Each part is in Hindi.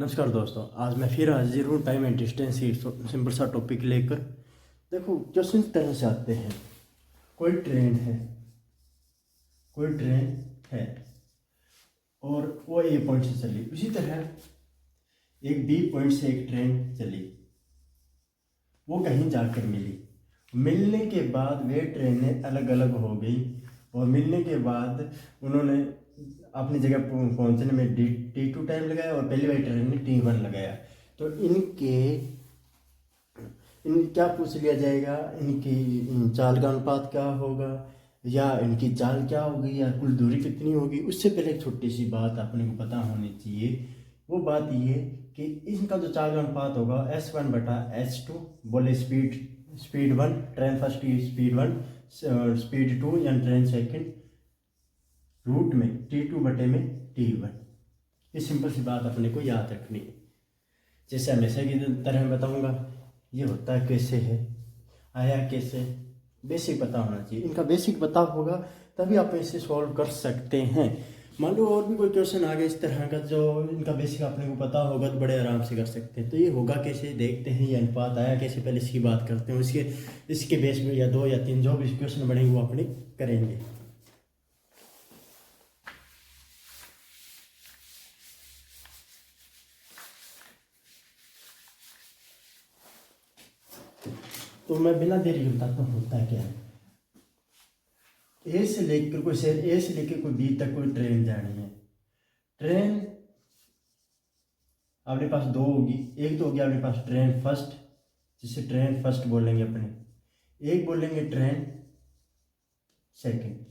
नमस्कार दोस्तों, आज मैं फिर हाजिर हूँ टाइम एंड डिस्टेंस की सिंपल सा टॉपिक लेकर। देखो, क्वेश्चन इस तरह से आते हैं। कोई ट्रेन है कोई ट्रेन है और वो ए पॉइंट से चली। उसी तरह एक बी पॉइंट से एक ट्रेन चली, वो कहीं जाकर मिलने के बाद वे ट्रेनें अलग अलग हो गई और मिलने के बाद उन्होंने अपनी जगह पहुंचने में टी टू टाइम लगाया और पहली वाली ट्रेन ने T1 लगाया। तो इन क्या पूछ लिया जाएगा, इन चाल का अनुपात क्या होगा या इनकी चाल क्या होगी या कुल दूरी कितनी होगी। उससे पहले एक छोटी सी बात अपने को पता होनी चाहिए। वो बात ये कि इनका जो चाल का अनुपात होगा S1/S2। बोले स्पीड 1 ट्रेन फर्स्ट की स्पीड 1, स्पीड 2 या ट्रेन सेकंड रूट में T2/T1। ये सिंपल सी बात अपने को याद रखनी है। जैसे हमेशा की तरह मैं बताऊंगा, ये होता है कैसे है, आया कैसे, बेसिक पता होना चाहिए। इनका बेसिक पता होगा तभी आप इसे सॉल्व कर सकते हैं। मान लो और भी कोई क्वेश्चन आ गया इस तरह का जो इनका बेसिक अपने को पता होगा तो बड़े आराम से कर सकते हैं। तो ये होगा कैसे, देखते हैं। ये अनुपात आया कैसे, पहले इसकी बात करते हैं। इसके बेस में या 2 या 3 जो भी क्वेश्चन बनेंगे वो अपने करेंगे। तो मैं बिना देरी के बताता हूँ होता क्या है। ए से लेकर कोई शहर ए से लेकर कोई बी तक कोई ट्रेन जानी है। ट्रेन अपने पास दो होगी। एक तो होगी अपने पास ट्रेन फर्स्ट, जिसे ट्रेन फर्स्ट बोलेंगे अपने। एक बोलेंगे ट्रेन सेकंड।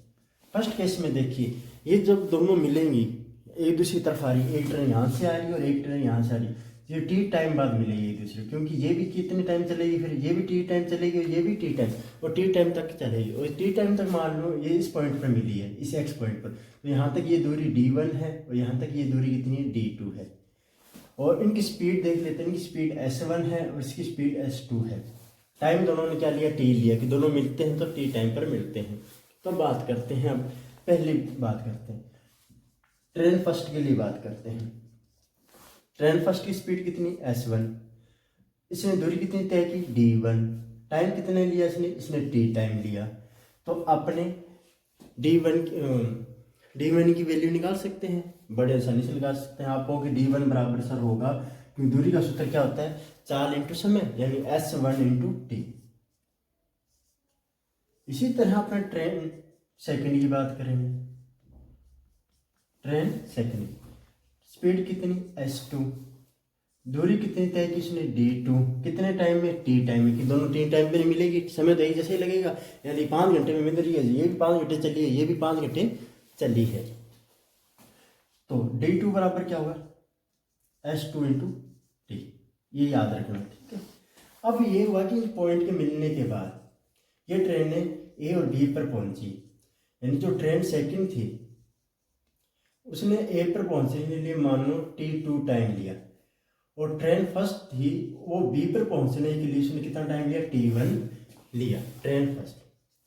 फर्स्ट केस में देखिए, ये जब दोनों मिलेंगी एक दूसरी तरफ आ रही, एक ट्रेन यहाँ से आ रही है और एक ट्रेन यहाँ से आ रही, ये टी टाइम बाद मिलेगी एक दूसरे, क्योंकि ये भी कितने टाइम चलेगी, फिर ये भी टी टाइम चलेगी और ये भी टी टाइम, और टी टाइम तक चलेगी। और टी टाइम तक मान लो ये इस पॉइंट पर मिली है, इस एक्स पॉइंट पर, तो यहाँ तक ये दूरी D1 है और यहाँ तक ये दूरी कितनी है, D2 है। और इनकी स्पीड देख लेते हैं, इनकी स्पीड S1 है और इसकी स्पीड S2 है। टाइम दोनों ने क्या लिया, टी लिया, कि दोनों मिलते हैं तो टी टाइम पर मिलते हैं। तो बात करते हैं, अब पहली बात करते हैं ट्रेन फर्स्ट के लिए बात करते हैं। ट्रेन फर्स्ट की स्पीड कितनी, S1। इसने दूरी कितनी तय की, D1। टाइम कितने लिया इसने टी टाइम लिया। तो अपने D1 की वैल्यू निकाल सकते हैं, बड़े आसानी से निकाल सकते हैं। आप कहोगे D1 बराबर सर होगा, क्योंकि दूरी का सूत्र क्या होता है, चाल इंटू समय, यानी S1 इंटू टी। इसी तरह अपने ट्रेन सेकंड की बात करेंगे। ट्रेन सेकंड स्पीड कितनी, S2। दूरी कितनी तय की इसने, D2। कितने टाइम में, टी टाइम में, कि दोनों टी टाइम में मिलेगी, समय तो एक जैसे ही लगेगा, यानी 5 घंटे में मिल रही है। ये भी 5 घंटे चली है, ये भी 5 घंटे चली है। तो D2 बराबर क्या होगा, S2 इंटू टी। ये याद रखना, ठीक है। अब ये हुआ कि इस पॉइंट के मिलने के बाद ये ट्रेनें ए और बी पर पहुंची, यानी जो ट्रेन सेकंड थी उसने ए पर पहुंचने के लिए मान लो T2 टाइम लिया, और ट्रेन फर्स्ट थी वो बी पर पहुंचने के लिए उसने कितना टाइम लिया, T1 लिया, ट्रेन फर्स्ट।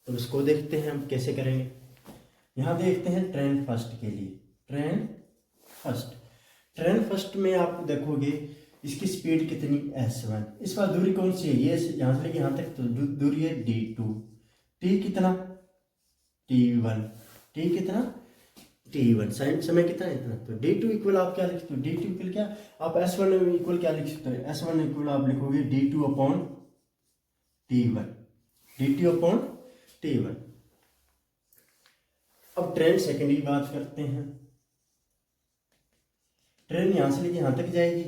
तो इसको देखते हैं हम कैसे करेंगे। यहाँ देखते हैं ट्रेन फर्स्ट के लिए। ट्रेन फर्स्ट में आप देखोगे इसकी स्पीड कितनी, S1। इस बार दूरी कौन सी है, ये यहाँ से लेके यहाँ तक, तो दूरी है D2। टी कितना, T1। टी कितना, T1। समय कितना है, इतना। तो D2 इक्वल आप क्या लिख सकते हो, D2 इक्वल क्या, आप S1 इक्वल क्या लिख सकते हो, S1 इक्वल आप लिखोगे D2 upon T1। D2 upon T1। अब ट्रेन सेकंड की बात करते हैं। ट्रेन यहां से लेके यहां तक जाएगी,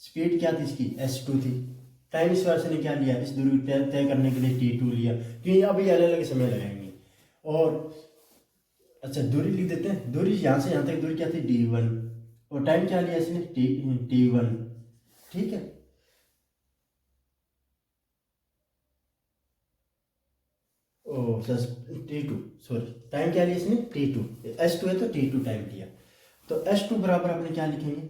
स्पीड क्या थी इसकी, S2 थी। टाइम इस बार से ने क्या लिया, इस दूरी तय करने के लिए T2 लिया, क्योंकि अब ये अलग अलग समय लगाएंगे। और अच्छा, दूरी लिख देते हैं। दूरी यहाँ से यहाँ तक दूरी क्या थी, D1, और टाइम क्या लिया इसने, T1, ठीक है। ओ सर, T2, सॉरी, टाइम क्या लिया इसने, T2। S2 है तो T2 टाइम लिया। तो S2 बराबर आपने क्या लिखेंगे,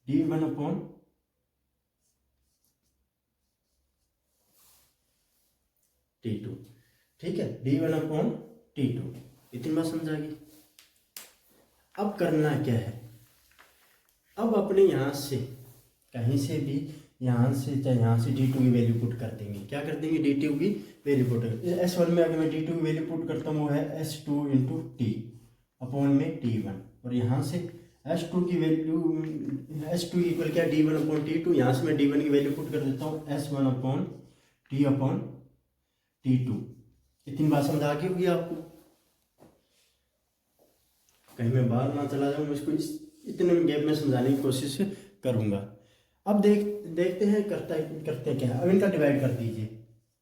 D1 अपॉन T2, ठीक है। D1 upon T2। इतनी बात समझ आ गई। अब करना क्या है, अब अपने यहाँ से कहीं से भी, यहाँ से चाहे यहाँ से डी टू की वैल्यू पुट कर देंगे। क्या कर देंगे? डी टू की वैल्यू पुट कर, S1 में अगर मैं डी टू की वैल्यू पुट करता हूँ वो है S2 इंटू टी अपॉन में T1, और यहाँ से S2 की वैल्यू, S2 इक्वल क्या? D1 upon T2। यहाँ से मैं D1 की वैल्यू पुट कर देता हूँ S1 अपॉन T2। इतनी बात समझ आ गई होगी आपको? कहीं मैं बाहर ना चला जाऊँ, इसको इतने गैप में समझाने की कोशिश करूँगा। अब देखते हैं करते क्या है। अब इनका डिवाइड कर दीजिए।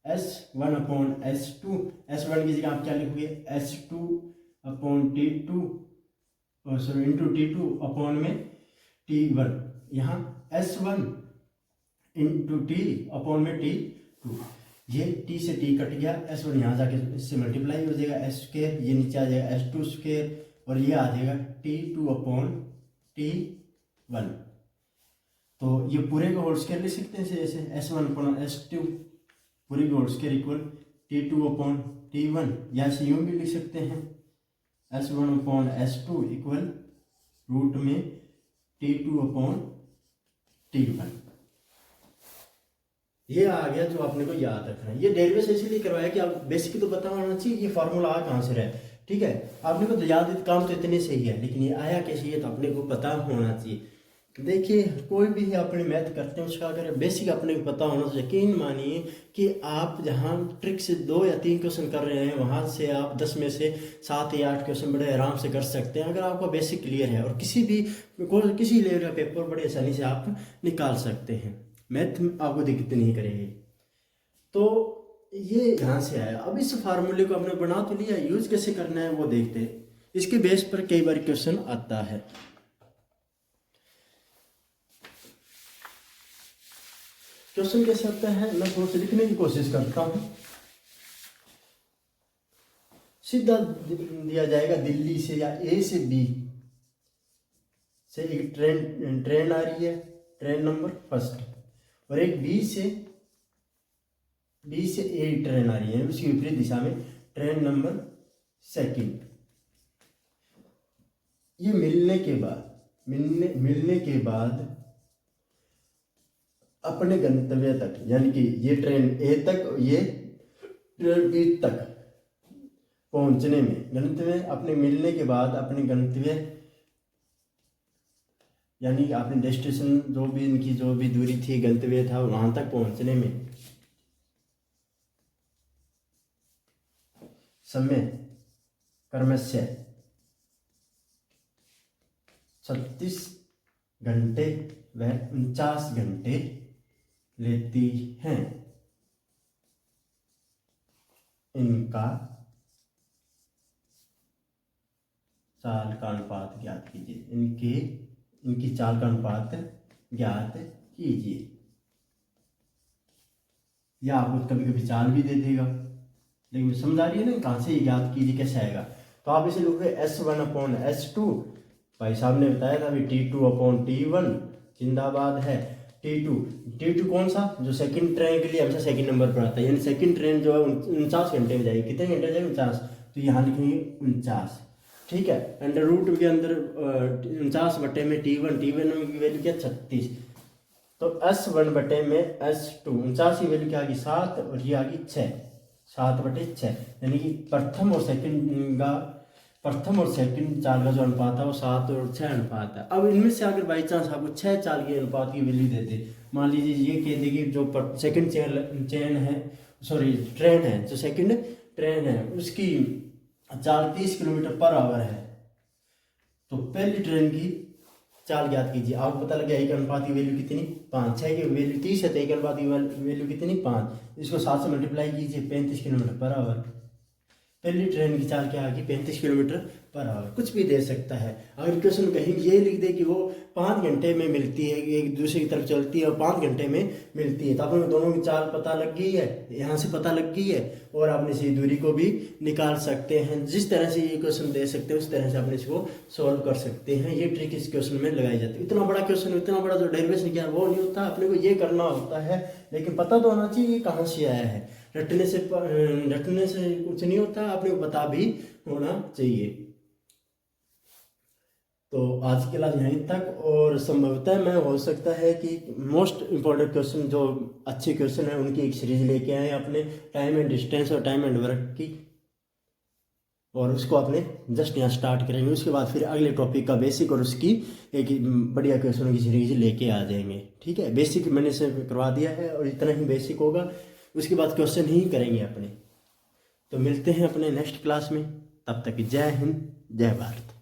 S1 अपॉन S2, S1 की जगह आप क्या लिखोगे? S2 upon T2 sorry into T2 upon में T1। यहाँ S1 इंटू T अपॉन में T2, ये T से T कट गया, S1 यहाँ जाके इससे मल्टीप्लाई हो जाएगा S स्क्वायर, ये नीचे आ जाएगा S2 स्क्वायर, और ये आ जाएगा T2 अपॉन T1। तो ये पूरे को होल स्क्वायर लिख सकते हैं ऐसे, S1 अपॉन S2 पूरे को whole square equal T2 upon T1, या ऐसे यूँ भी लिख सकते हैं S1 upon S2 equal root में T2 अपॉन T1। ये आ गया जो आपने को याद रखना है। ये डेरिवेशन इसलिए करवाया कि आप बेसिक तो पता होना चाहिए ये फार्मूला आ कहाँ से रहा है, ठीक है। आपने को तो याद काम तो इतने से ही है, लेकिन ये आया कैसे ये तो अपने को पता होना चाहिए। देखिए कोई भी अपने मैथ करते हैं उसका अगर बेसिक अपने को पता होना तो यकीन मानिए कि आप जहाँ ट्रिक से 2 या 3 क्वेश्चन कर रहे हैं वहाँ से आप 10 में से 7 या 8 क्वेश्चन बड़े आराम से कर सकते हैं, अगर आपका बेसिक क्लियर है। और किसी लेवल का पेपर बड़े आसानी से आप निकाल सकते हैं, मैथ आपको दिक्कत नहीं करेगी। तो ये यहाँ से आया। अब इस फार्मूले को आपने बना तो लिया, यूज कैसे करना है वो देखते हैं। इसके बेस पर कई बार क्वेश्चन आता है। क्वेश्चन कैसे आता है, मैं थोड़ा सा लिखने की कोशिश करता हूँ। सीधा दिया जाएगा दिल्ली से या ए से बी से एक ट्रेन आ रही है, ट्रेन नंबर फर्स्ट, और एक बी से ए ट्रेन आ रही है, उसकी विपरीत दिशा में ट्रेन नंबर सेकंड। ये मिलने के बाद अपने गंतव्य तक, यानी कि ये ट्रेन ए तक, ये ट्रेन बी तक पहुंचने में, गंतव्य अपने मिलने के बाद अपने गंतव्य यानी अपने डेस्टिनेशन जो भी इनकी जो भी दूरी थी, गंतव्य था, वहां तक पहुंचने में समय क्रमशः 36 घंटे व 49 घंटे लेती हैं। इनका चाल का अनुपात ज्ञात कीजिए। इनकी चाल का अनुपात ज्ञात कीजिए। या आपको कभी कभी चाल भी दे देगा, लेकिन समझ आ रही है ना कहाँ से ज्ञात कीजिए कैसे आएगा। तो आप इसे लिखोगे S1 अपॉन S2, भाई साहब ने बताया था T2 अपॉन T1 जिंदाबाद है। T2 कौन सा, जो सेकंड ट्रेन के लिए हमेशा सेकंड नंबर पर आता है, यानी सेकंड ट्रेन जो है 49 घंटे में जाएगी। कितने घंटे जाएगी? 49। तो यहाँ लिखेंगे 49, ठीक है। अंडर रूट के अंदर 49 बटे में T1 की वैल्यू क्या? 36। तो S1 बटे में S2, 49 की वैल्यू क्या आ गई? 7, और ये आ गई 6, 7 बटे 6, यानी कि प्रथम और सेकंड चाल का जो अनुपात है वो 7 और 6 अनुपात है। अब इनमें से अगर बाई चांस आपको 6 चाल के अनुपात की वैल्यू दे दे, मान लीजिए ये कह देगी जो सेकंड ट्रेन है, जो सेकंड ट्रेन है उसकी चाल 30 किलोमीटर पर आवर है, तो पहली ट्रेन की चाल ज्ञात कीजिए। आपको पता लगे एक अनुपात की वैल्यू कितनी? 5। 6 की वैल्यू 30 है तो एक अनुपात की वैल्यू कितनी? 5। इसको 7 से मल्टीप्लाई कीजिए, 35 किलोमीटर पर आवर। पहली ट्रेन की चाल क्या आ गई? 35 किलोमीटर पर आवर। कुछ भी दे सकता है। अगर क्वेश्चन कहीं ये लिख दे कि वो 5 घंटे में मिलती है, एक दूसरे की तरफ चलती है और 5 घंटे में मिलती है, तो आपने दोनों की चाल पता लग गई है, यहाँ से पता लग गई है, और आपने इसी दूरी को भी निकाल सकते हैं। जिस तरह से ये क्वेश्चन दे सकते हैं उस तरह से अपने इसको सॉल्व कर सकते हैं। ये ट्रिक इस क्वेश्चन में लगाई जाती है। इतना बड़ा क्वेश्चन, इतना बड़ा जो डेरिवेशन किया वो नहीं होता, अपने को ये करना होता है, लेकिन पता तो होना चाहिए ये कहाँ से आया है। रटने से कुछ नहीं होता, आपने को पता भी होना चाहिए। तो आज की क्लास यहीं तक, और संभवतः मैं हो सकता है कि मोस्ट इम्पोर्टेंट क्वेश्चन जो अच्छे क्वेश्चन है उनकी एक सीरीज लेके आए अपने टाइम एंड डिस्टेंस और टाइम एंड वर्क की, और उसको अपने जस्ट यहाँ स्टार्ट करेंगे। उसके बाद फिर अगले टॉपिक का बेसिक और उसकी एक बढ़िया क्वेश्चनों की सीरीज लेके आ जाएंगे। ठीक है, बेसिक मैंने से करवा दिया है और इतना ही बेसिक होगा, उसके बाद क्वेश्चन ही करेंगे अपने। तो मिलते हैं अपने नेक्स्ट क्लास में, तब तक जय हिंद जय भारत।